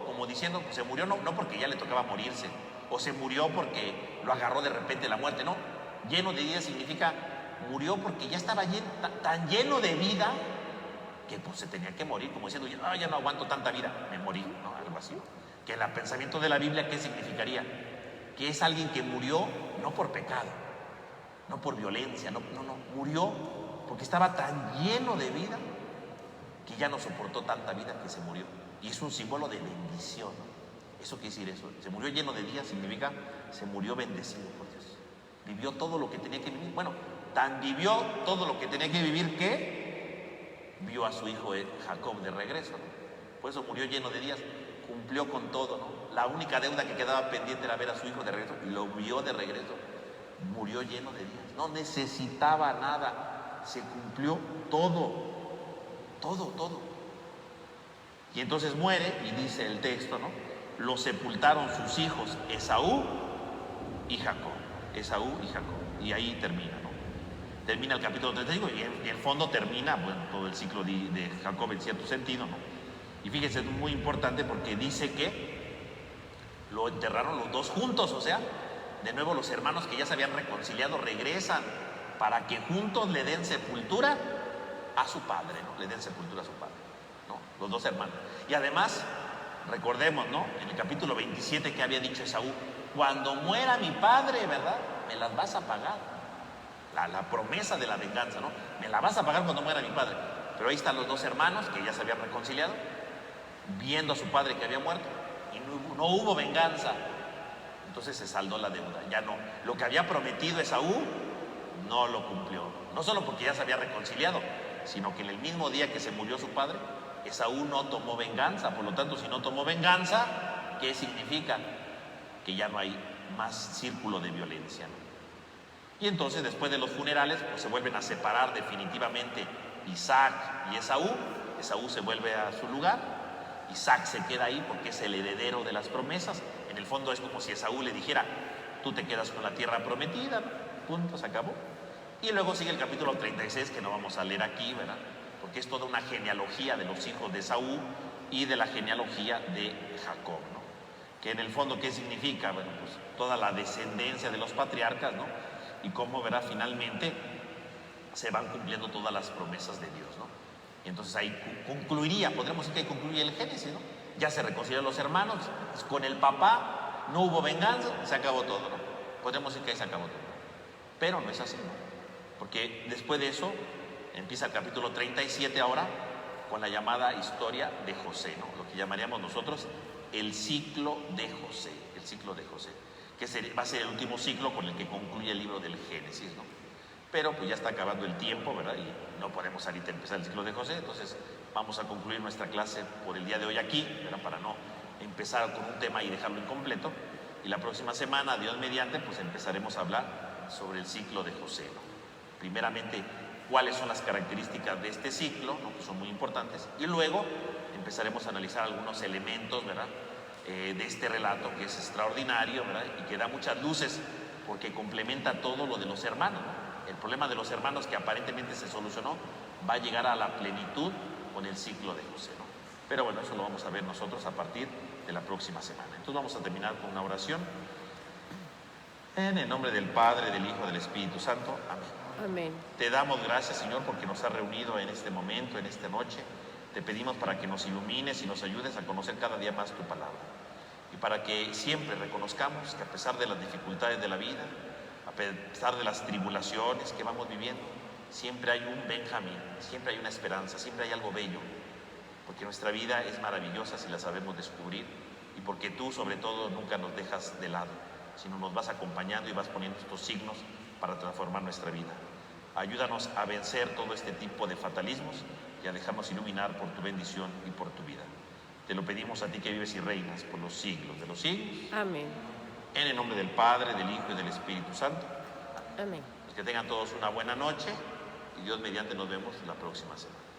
como diciendo, se murió no porque ya le tocaba morirse, o se murió porque lo agarró de repente la muerte, no. Lleno de vida significa murió porque ya estaba tan lleno de vida que pues se tenía que morir, como diciendo, ya no aguanto tanta vida, me morí, ¿no? Algo así. Que en el pensamiento de la Biblia, ¿qué significaría? Que es alguien que murió no por pecado, no por violencia, no, murió porque estaba tan lleno de vida que ya no soportó tanta vida que se murió. Y es un símbolo de bendición. ¿Eso quiere decir eso? Se murió lleno de días significa se murió bendecido por Dios. Vivió todo lo que tenía que vivir. Bueno, tan vivió todo lo que tenía que vivir que vio a su hijo Jacob de regreso, ¿no? Por eso murió lleno de días. Cumplió con todo, ¿no? La única deuda que quedaba pendiente era ver a su hijo de regreso, y lo vio de regreso. Murió lleno de días. No necesitaba nada. Se cumplió todo. Todo. Y entonces muere, y dice el texto, ¿no? Lo sepultaron sus hijos Esaú y Jacob. Esaú y Jacob. Y ahí termina, ¿no? Termina el capítulo 35 y en el fondo termina, bueno, todo el ciclo de Jacob en cierto sentido, ¿no? Y fíjense, es muy importante porque dice que lo enterraron los dos juntos, o sea, de nuevo los hermanos que ya se habían reconciliado regresan para que juntos le den sepultura a su padre, ¿no? Le den sepultura a su padre, ¿no? Los dos hermanos. Y además, recordemos, ¿no? En el capítulo 27 que había dicho Esaú, cuando muera mi padre, ¿verdad? Me las vas a pagar. La promesa de la venganza, ¿no? Me la vas a pagar cuando muera mi padre. Pero ahí están los dos hermanos que ya se habían reconciliado, viendo a su padre que había muerto, y no hubo venganza. Entonces se saldó la deuda, ya no. Lo que había prometido Esaú no lo cumplió. No solo porque ya se había reconciliado, sino que en el mismo día que se murió su padre, Esaú no tomó venganza. Por lo tanto, si no tomó venganza, ¿qué significa? Que ya no hay más círculo de violencia, ¿no? Y entonces, después de los funerales, pues se vuelven a separar definitivamente Isaac y Esaú. Esaú se vuelve a su lugar, Isaac se queda ahí porque es el heredero de las promesas. En el fondo es como si Esaú le dijera, tú te quedas con la tierra prometida, punto, se acabó. Y luego sigue el capítulo 36, que no vamos a leer aquí, ¿verdad? Porque es toda una genealogía de los hijos de Esaú y de la genealogía de Jacob, ¿no? Que en el fondo, ¿qué significa? Bueno, pues toda la descendencia de los patriarcas, ¿no? Y cómo, ¿verdad? Finalmente se van cumpliendo todas las promesas de Dios, ¿no? Y entonces ahí concluiría, podríamos decir que ahí concluye el Génesis, ¿no? Ya se reconciliaron los hermanos, con el papá no hubo venganza, se acabó todo, ¿no? Podríamos decir que ahí se acabó todo. Pero no es así, ¿no? Porque después de eso empieza el capítulo 37 ahora con la llamada historia de José, ¿no? Lo que llamaríamos nosotros el ciclo de José, el ciclo de José, que va a ser el último ciclo con el que concluye el libro del Génesis, ¿no? Pero pues ya está acabando el tiempo, ¿verdad? Y no podemos ahorita empezar el ciclo de José, entonces vamos a concluir nuestra clase por el día de hoy aquí, ¿verdad? Para no empezar con un tema y dejarlo incompleto. Y la próxima semana, Dios mediante, pues empezaremos a hablar sobre el ciclo de José, ¿no? Primeramente, cuáles son las características de este ciclo, ¿no? Que son muy importantes. Y luego empezaremos a analizar algunos elementos, ¿verdad? De este relato que es extraordinario, ¿verdad? Y que da muchas luces porque complementa todo lo de los hermanos, ¿no? El problema de los hermanos que aparentemente se solucionó va a llegar a la plenitud con el ciclo de José, ¿no? Pero bueno, eso lo vamos a ver nosotros a partir de la próxima semana. Entonces vamos a terminar con una oración. En el nombre del Padre, del Hijo, del Espíritu Santo. Amén. Amén. Te damos gracias, Señor, porque nos has reunido en este momento, en esta noche. Te pedimos para que nos ilumines y nos ayudes a conocer cada día más tu palabra. Y para que siempre reconozcamos que a pesar de las dificultades de la vida, a pesar de las tribulaciones que vamos viviendo, siempre hay un Benjamín, siempre hay una esperanza, siempre hay algo bello. Porque nuestra vida es maravillosa si la sabemos descubrir y porque tú, sobre todo, nunca nos dejas de lado, sino nos vas acompañando y vas poniendo estos signos para transformar nuestra vida. Ayúdanos a vencer todo este tipo de fatalismos y a dejarnos iluminar por tu bendición y por tu vida. Te lo pedimos a ti que vives y reinas por los siglos de los siglos. Amén. En el nombre del Padre, del Hijo y del Espíritu Santo. Amén. Pues que tengan todos una buena noche y Dios mediante nos vemos la próxima semana.